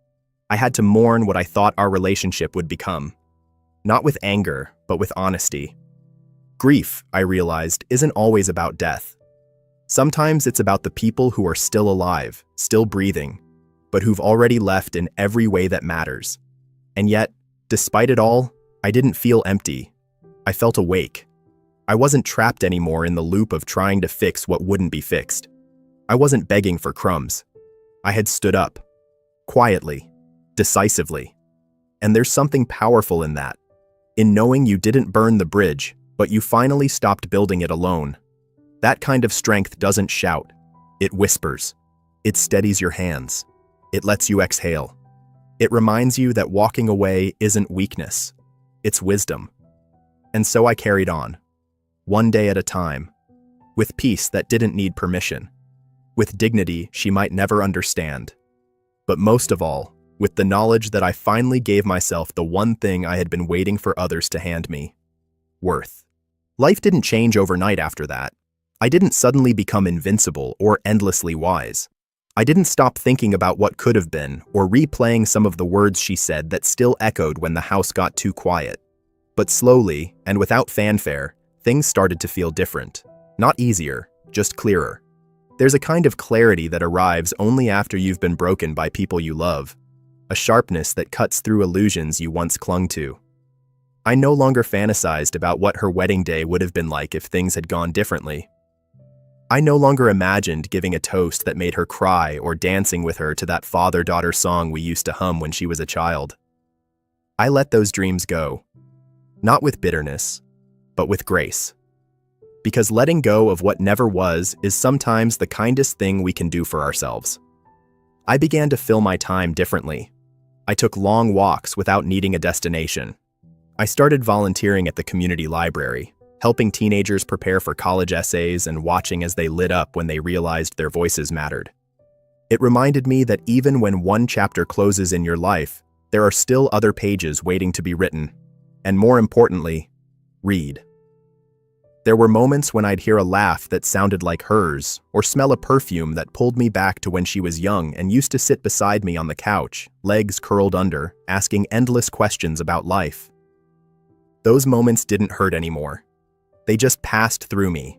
I had to mourn what I thought our relationship would become. Not with anger, but with honesty. Grief, I realized, isn't always about death. Sometimes it's about the people who are still alive, still breathing, but who've already left in every way that matters. And yet, despite it all, I didn't feel empty. I felt awake. I wasn't trapped anymore in the loop of trying to fix what wouldn't be fixed. I wasn't begging for crumbs. I had stood up. Quietly. Decisively. And there's something powerful in that. In knowing you didn't burn the bridge, but you finally stopped building it alone. That kind of strength doesn't shout. It whispers. It steadies your hands. It lets you exhale. It reminds you that walking away isn't weakness. It's wisdom. And so I carried on. One day at a time. With peace that didn't need permission. With dignity she might never understand. But most of all, with the knowledge that I finally gave myself the one thing I had been waiting for others to hand me. Worth. Life didn't change overnight after that. I didn't suddenly become invincible or endlessly wise. I didn't stop thinking about what could have been or replaying some of the words she said that still echoed when the house got too quiet. But slowly, and without fanfare, things started to feel different. Not easier, just clearer. There's a kind of clarity that arrives only after you've been broken by people you love. A sharpness that cuts through illusions you once clung to. I no longer fantasized about what her wedding day would have been like if things had gone differently. I no longer imagined giving a toast that made her cry or dancing with her to that father-daughter song we used to hum when she was a child. I let those dreams go. Not with bitterness, but with grace. Because letting go of what never was is sometimes the kindest thing we can do for ourselves. I began to fill my time differently. I took long walks without needing a destination. I started volunteering at the community library, helping teenagers prepare for college essays and watching as they lit up when they realized their voices mattered. It reminded me that even when one chapter closes in your life, there are still other pages waiting to be written. And more importantly, read. There were moments when I'd hear a laugh that sounded like hers, or smell a perfume that pulled me back to when she was young and used to sit beside me on the couch, legs curled under, asking endless questions about life. Those moments didn't hurt anymore. They just passed through me,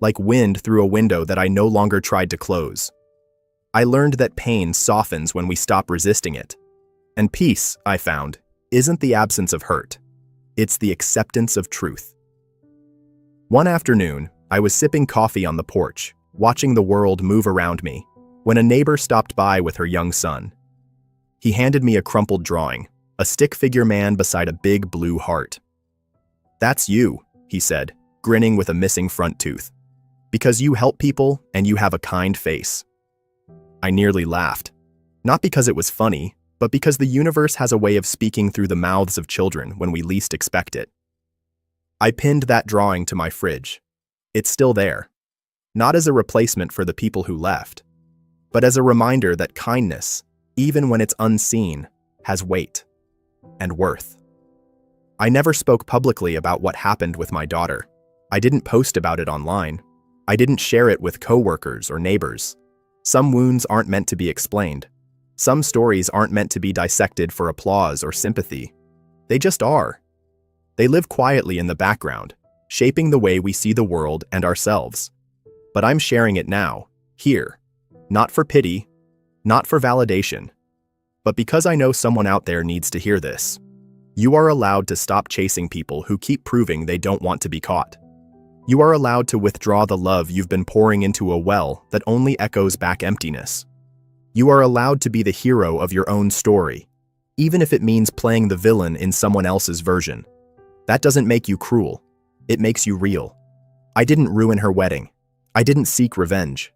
like wind through a window that I no longer tried to close. I learned that pain softens when we stop resisting it. And peace, I found, isn't the absence of hurt. It's the acceptance of truth. One afternoon, I was sipping coffee on the porch, watching the world move around me, when a neighbor stopped by with her young son. He handed me a crumpled drawing, a stick figure man beside a big blue heart. "That's you," he said, grinning with a missing front tooth. "Because you help people and you have a kind face." I nearly laughed. Not because it was funny, but because the universe has a way of speaking through the mouths of children when we least expect it. I pinned that drawing to my fridge. It's still there. Not as a replacement for the people who left, but as a reminder that kindness, even when it's unseen, has weight and worth. I never spoke publicly about what happened with my daughter. I didn't post about it online. I didn't share it with coworkers or neighbors. Some wounds aren't meant to be explained. Some stories aren't meant to be dissected for applause or sympathy. They just are. They live quietly in the background, shaping the way we see the world and ourselves. But I'm sharing it now, here. Not for pity, not for validation, but because I know someone out there needs to hear this. You are allowed to stop chasing people who keep proving they don't want to be caught. You are allowed to withdraw the love you've been pouring into a well that only echoes back emptiness. You are allowed to be the hero of your own story, even if it means playing the villain in someone else's version. That doesn't make you cruel. It makes you real. I didn't ruin her wedding. I didn't seek revenge.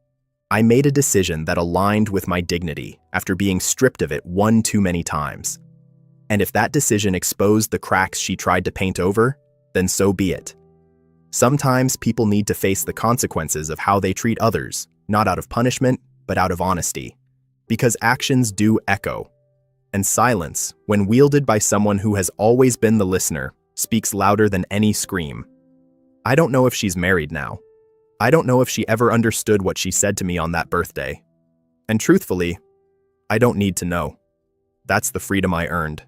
I made a decision that aligned with my dignity after being stripped of it one too many times. And if that decision exposed the cracks she tried to paint over, then so be it. Sometimes people need to face the consequences of how they treat others, not out of punishment, but out of honesty. Because actions do echo. And silence, when wielded by someone who has always been the listener, speaks louder than any scream. I don't know if she's married now. I don't know if she ever understood what she said to me on that birthday. And truthfully, I don't need to know. That's the freedom I earned.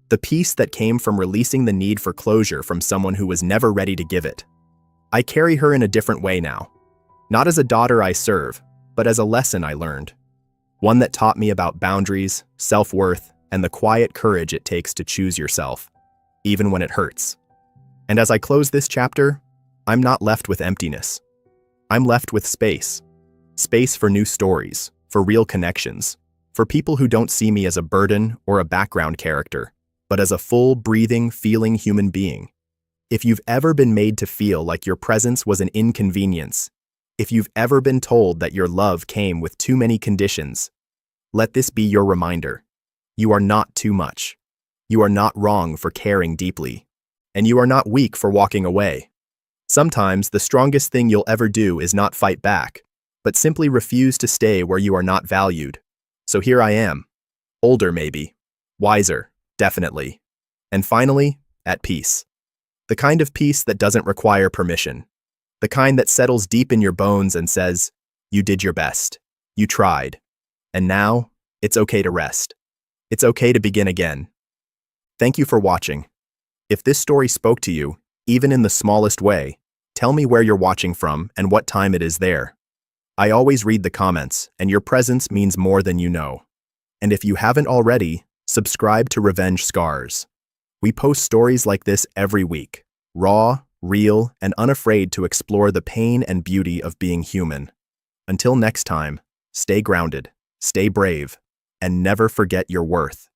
The peace that came from releasing the need for closure from someone who was never ready to give it. I carry her in a different way now. Not as a daughter I serve, but as a lesson I learned. One that taught me about boundaries, self-worth, and the quiet courage it takes to choose yourself, even when it hurts. And as I close this chapter, I'm not left with emptiness. I'm left with space. Space for new stories, for real connections, for people who don't see me as a burden or a background character, but as a full, breathing, feeling human being. If you've ever been made to feel like your presence was an inconvenience, if you've ever been told that your love came with too many conditions, let this be your reminder. You are not too much. You are not wrong for caring deeply. And you are not weak for walking away. Sometimes the strongest thing you'll ever do is not fight back, but simply refuse to stay where you are not valued. So here I am. Older maybe. Wiser. Definitely. And finally, at peace. The kind of peace that doesn't require permission. The kind that settles deep in your bones and says, you did your best. You tried. And now, it's okay to rest. It's okay to begin again. Thank you for watching. If this story spoke to you, even in the smallest way, tell me where you're watching from and what time it is there. I always read the comments, and your presence means more than you know. And if you haven't already, subscribe to Revenge Scars. We post stories like this every week, raw, real, and unafraid to explore the pain and beauty of being human. Until next time, stay grounded, stay brave, and never forget your worth.